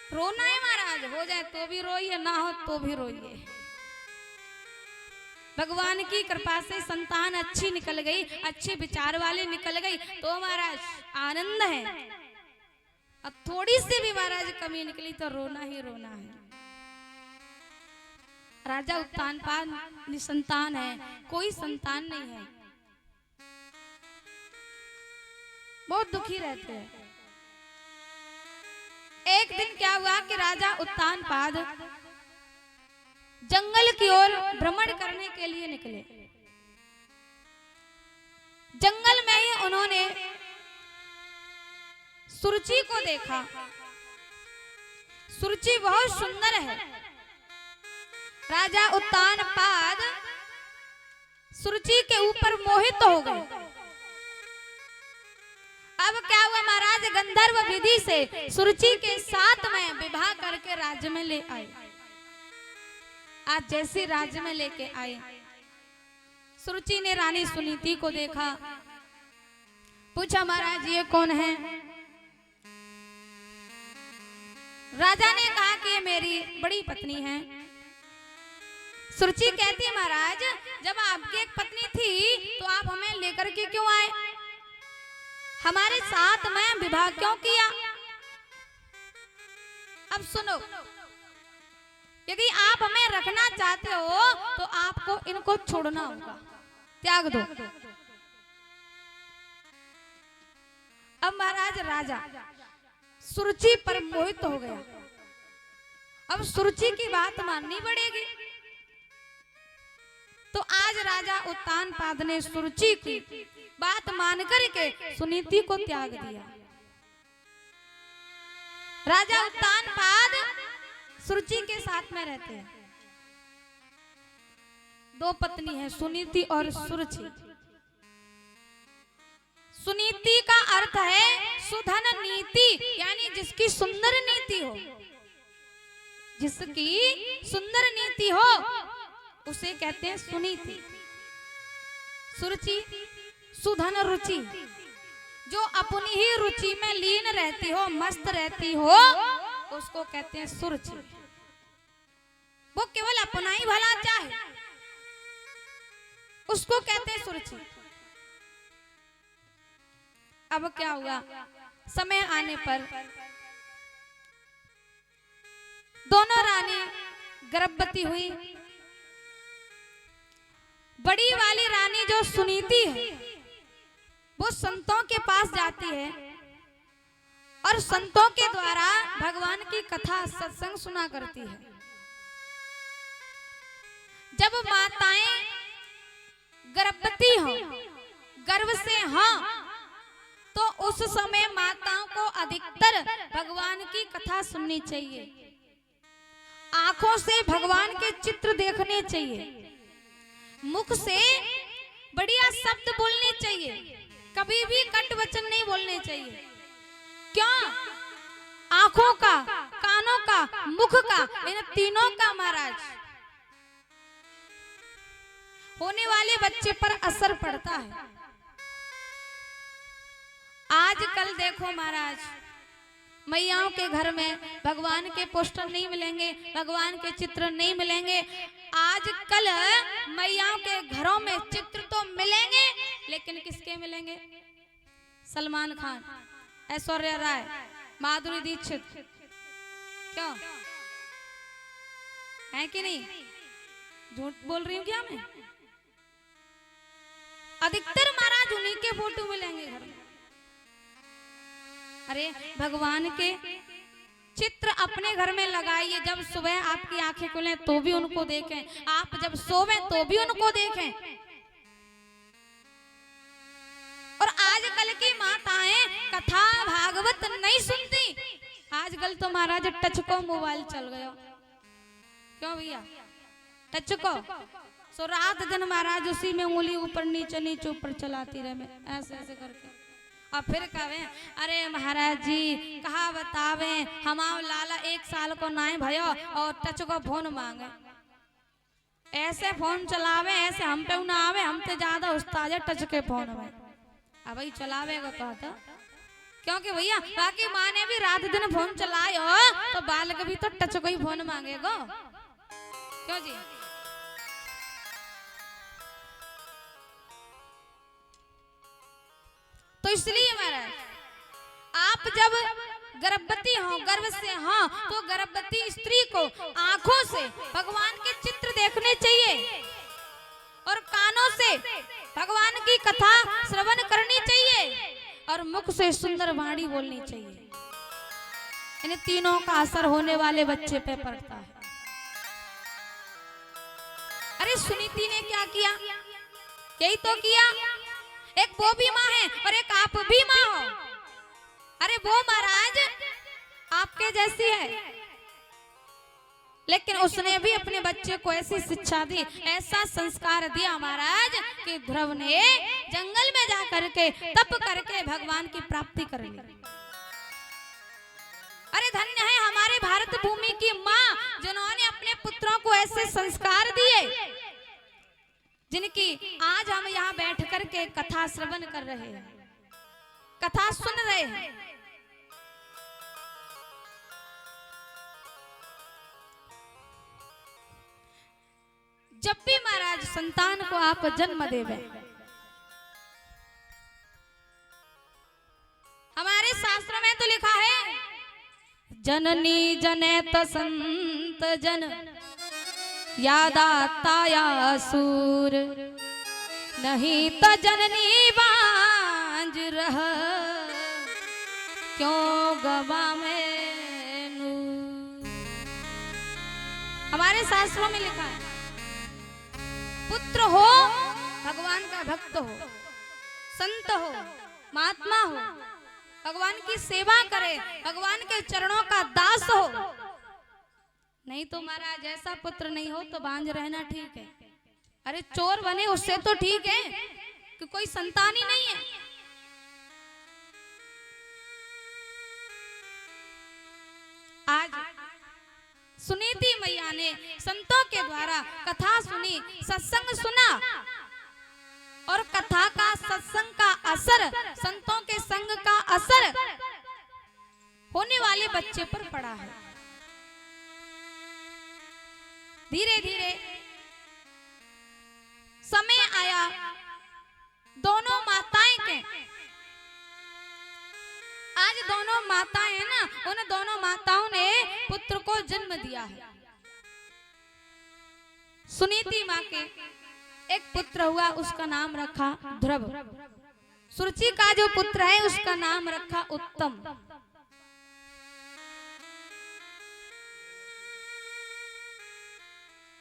रोना है महाराज, हो जाए तो भी रोइए, ना हो तो भी रोइए। भगवान की कृपा से संतान अच्छी निकल गई, अच्छे विचार वाली निकल गई तो महाराज आनंद है। अब थोड़ी सी भी महाराज कमी निकली तो रोना ही रोना है। राजा उत्तानपाद निसंतान है, कोई संतान नहीं है, बहुत दुखी रहते हैं। एक दिन क्या हुआ कि राजा उत्तानपाद जंगल की ओर भ्रमण करने के लिए निकले। जंगल में ही उन्होंने सुरुचि को देखा। सुरुचि बहुत सुंदर है। राजा उत्तानपाद सुरुचि के ऊपर मोहित हो गए। अब क्या हुआ महाराज, गंधर्व विधि से सुरुचि के साथ में विवाह करके राज्य में ले आए। आज जैसे राज्य में लेके आए, सुरुचि ने रानी सुनीति को देखा, पूछा महाराज ये कौन है? राजा ने कहा कि ये मेरी बड़ी पत्नी है। सुरुचि कहती है महाराज जब आपकी एक पत्नी थी तो आप हमें लेकर के क्यों आए, हमारे साथ में विवाह क्यों किया? अब सुनो, यदि आप हमें रखना चाहते हो तो आपको इनको छोड़ना होगा, त्याग दो। अब महाराज राजा सुरुचि पर मोहित हो गया। अब सुरुचि की बात माननी पड़ेगी। तो आज राजा उत्तानपाद ने सुरुचि की बात मान करके सुनीति को त्याग दिया। राजा उत्तानपाद सुरुचि के साथ में रहते हैं। दो पत्नी है, सुनीति और सुरुचि। सुनीति का अर्थ है सुधन नीति, यानी जिसकी सुंदर नीति हो, जिसकी सुंदर नीति हो उसे कहते हैं सुनीति। सुरुचि सुधन रुचि, जो अपनी ही रुचि में लीन रहती हो, मस्त रहती हो, उसको कहते हैं सुरुचि। वो केवल अपना ही भला चाहे, उसको कहते हैं सुरुचि। अब क्या हुआ, समय आने पर दोनों रानी गर्भवती हुई। बड़ी वाली रानी जो सुनीति है वो संतों के पास जाती है और संतों के द्वारा भगवान की कथा सत्संग सुना करती है। जब माताएं गर्भवती हों, गर्भ से हों, तो उस समय माताओं को अधिकतर भगवान की कथा सुननी चाहिए, आंखों से भगवान के चित्र देखने चाहिए, मुख से बढ़िया शब्द बोलने चाहिए, कभी भी कट वचन नहीं बोलने चाहिए। क्यों? आंखों का, कानों का, मुख का, इन तीनों का महाराज होने वाले बच्चे पर असर पड़ता है। आजकल देखो महाराज, मैयाओं के घर में भगवान के पोस्टर नहीं मिलेंगे, भगवान के चित्र नहीं मिलेंगे। आजकल मैयाओं के घरों में चित्र तो मिलेंगे, लेकिन किसके मिलेंगे? सलमान खान, ऐश्वर्या राय, माधुरी दीक्षित। क्यों है कि नहीं? झूठ बोल रही हूँ क्या मैं? अधिकतर महाराज उन्हीं के फोटो मिलेंगे घर में। अरे भगवान के चित्र अपने घर में लगाइए। जब सुबह आपकी आंखें खुलें तो भी उनको देखें, आप जब सोवें तो भी उनको देखें। और आजकल की माताएं कथा भागवत नहीं सुनती। आजकल तो महाराज टच को मोबाइल चल गया। क्यों भैया? टच को सो रात दिन महाराज उसी में उंगली ऊपर नीचे नीचे ऊपर चलाती रहे, मैं ऐसे ऐसे करके। और फिर कहे अरे महाराज जी कहा बतावे हमाओ लाला 1 साल को नाई भयो और टच को फोन मांगे, ऐसे फोन चलावे, ऐसे हम पे ना आवे, हम तो ज्यादा उस्ताद है टच के फोन में। अब भाई चलावेगा तो क्योंकि भैया बाकी माँ ने भी रात दिन फोन चलायो तो बालक भी तो टच को ही फोन मांगेगा, क्यों जी? तो इसलिए महाराज आप जब गर्भवती हो, गर्भ से हो, तो गर्भवती स्त्री को आंखों से भगवान के चित्र देखने चाहिए और कानों से भगवान की कथा श्रवण करनी चाहिए और मुख से सुंदर वाणी बोलनी चाहिए। इन तीनों का असर होने वाले बच्चे पे पड़ता है। अरे सुनीति ने क्या किया? यही तो किया। एक वो भी माँ है और एक आप भी माँ हो। अरे वो महाराज आपके जैसी है, लेकिन उसने भी अपने बच्चे को ऐसी शिक्षा दी, ऐसा संस्कार दिया महाराज कि ध्रुव ने जंगल में जा करके तप करके भगवान की प्राप्ति कर ली। अरे धन्य है हमारे भारत भूमि की माँ जिन्होंने अपने पुत्रों को ऐसे संस्कार दिए, जिनकी आज हम यहाँ बैठ करके कथा श्रवण कर रहे हैं, कथा सुन रहे हैं। जब भी महाराज संतान को आप जन्म देवे, हमारे शास्त्र में तो लिखा है जननी जनेत संत जन यादाताया सूर, नहीं तो जननी बांझ रह क्यों गवा में नूर। हमारे शास्त्रों में लिखा है पुत्र हो भगवान का भक्त हो, संत हो, महात्मा हो, भगवान की सेवा करे, भगवान के चरणों का दास हो। नहीं तो महाराज ऐसा पुत्र नहीं हो तो बांझ रहना ठीक है। अरे चोर बने उससे तो ठीक है कि कोई संतान ही नहीं है। आज सुनीति मैया ने संतों के द्वारा कथा सुनी, सत्संग सुना और कथा का सत्संग का असर, संतों के संग का असर होने वाले बच्चे पर पड़ा है। धीरे धीरे समय आया दोनों माताएं के, आज दोनों माताएं हैं ना, उन दोनों माताओं ने पुत्र को जन्म दिया है। सुनीति माँ के एक पुत्र हुआ, उसका नाम रखा ध्रुव। सुरुचि का जो पुत्र है उसका नाम रखा उत्तम।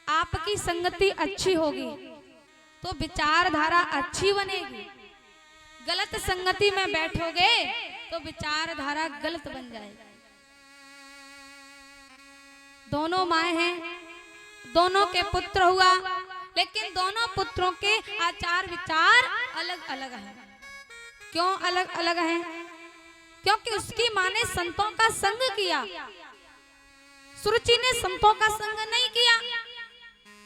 आपकी संगति अच्छी होगी तो विचारधारा अच्छी बनेगी, गलत संगति में बैठोगे तो विचारधारा गलत बन जाएगी। दोनों माँ हैं, दोनों के पुत्र हुआ, लेकिन दोनों पुत्रों के आचार विचार अलग अलग हैं। क्यों अलग अलग हैं? क्योंकि उसकी माँ ने संतों का संग किया, सुरुचि ने संतों का संग नहीं किया।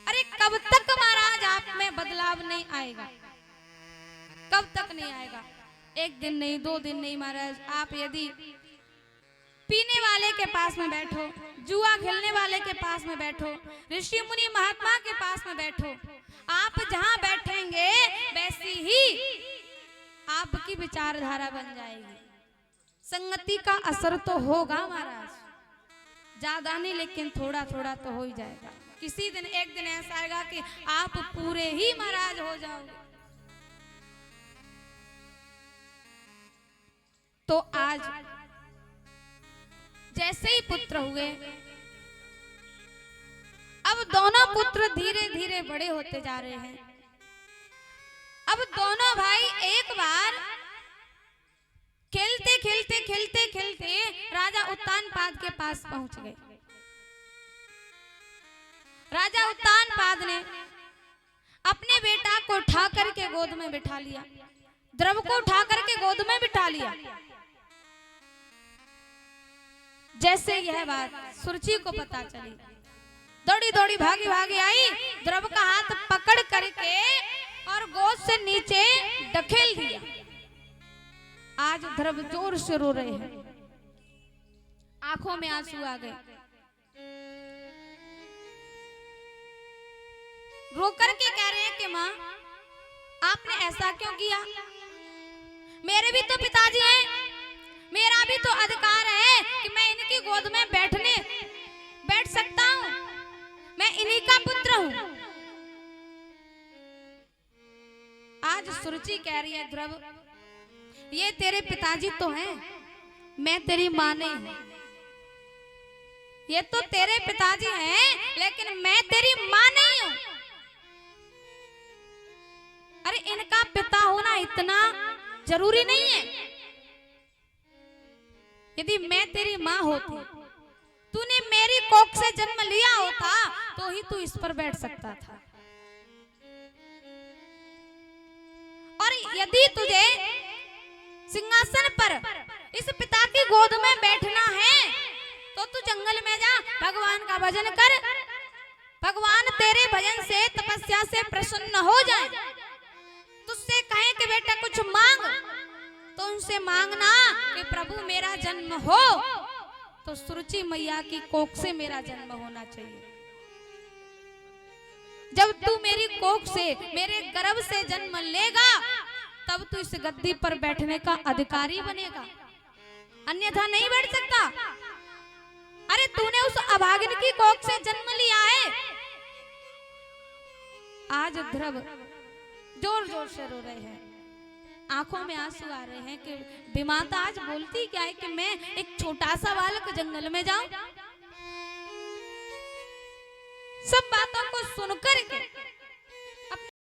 अरे कब तक महाराज आप में बदलाव नहीं आएगा? कब तक नहीं आएगा? एक दिन नहीं, 2 दिन नहीं महाराज। आप यदि पीने वाले के पास में बैठो, जुआ खेलने वाले के पास में बैठो, ऋषि मुनि महात्मा के पास में बैठो, आप जहां बैठेंगे वैसी ही आपकी विचारधारा बन जाएगी। संगति का असर तो होगा महाराज, ज्यादा नहीं लेकिन थोड़ा थोड़ा तो हो ही जाएगा। किसी दिन एक दिन ऐसा आएगा कि आप पूरे ही महाराज हो जाओगे। तो आज जैसे ही पुत्र हुए, अब दोनों पुत्र धीरे धीरे बड़े होते जा रहे हैं। अब दोनों भाई एक बार खेलते खेलते खेलते खेलते राजा उत्तानपाद के पास पहुंच गए। राजा उत्तानपाद ने अपने बेटा को उठा करके गोद में बिठा लिया, ध्रुव को उठा करके गोद में बिठा लिया। जैसे यह बात सुरुचि को पता चली, दौड़ी दौड़ी भागी भागी आई, ध्रुव का हाथ पकड़ करके और गोद से नीचे ढकेल दिया। आज ध्रुव जोर से रो रहे हैं। आंखों में आंसू आ गए। रोकर के कह रहे हैं कि माँ आपने ऐसा क्यों किया? मेरे भी तो पिताजी हैं, मेरा भी तो अधिकार है कि मैं इनकी गोद में बैठ सकता हूँ, मैं इन्हीं का पुत्र हूँ। आज सुरुचि कह रही है ध्रुव ये तेरे पिताजी तो हैं, मैं तेरी माँ नहीं हूं। ये तो तेरे पिताजी हैं लेकिन मैं तेरी माँ नहीं हूं। अरे इनका पिता होना इतना जरूरी नहीं है। यदि मैं तेरी माँ होती, तूने मेरी कोख से जन्म लिया होता तो ही तू इस पर बैठ सकता था। और यदि तुझे सिंहासन पर इस पिता की गोद में बैठना है तो तू जंगल में जा, भगवान का भजन कर, भगवान तेरे भजन से तपस्या से प्रसन्न हो जाए। तुझसे कहें कि बेटा कुछ मांग, तो उनसे मांगना कि प्रभु मेरा जन्म हो तो सुरुचि मैया की कोख से मेरा जन्म होना चाहिए। जब तू मेरी कोख से, मेरे गर्भ से जन्म लेगा तब तू इस गद्दी पर बैठने का अधिकारी बनेगा, अन्यथा नहीं बैठ सकता। अरे तूने उस अभागिन की कोख से जन्म लिया है। आज ध्रुव जोर जोर से रो रहे हैं, आंखों में आंसू आ रहे हैं कि विमाता आज बोलती क्या है कि मैं एक छोटा सा बालक जंगल में जाऊं। सब बातों को सुनकर के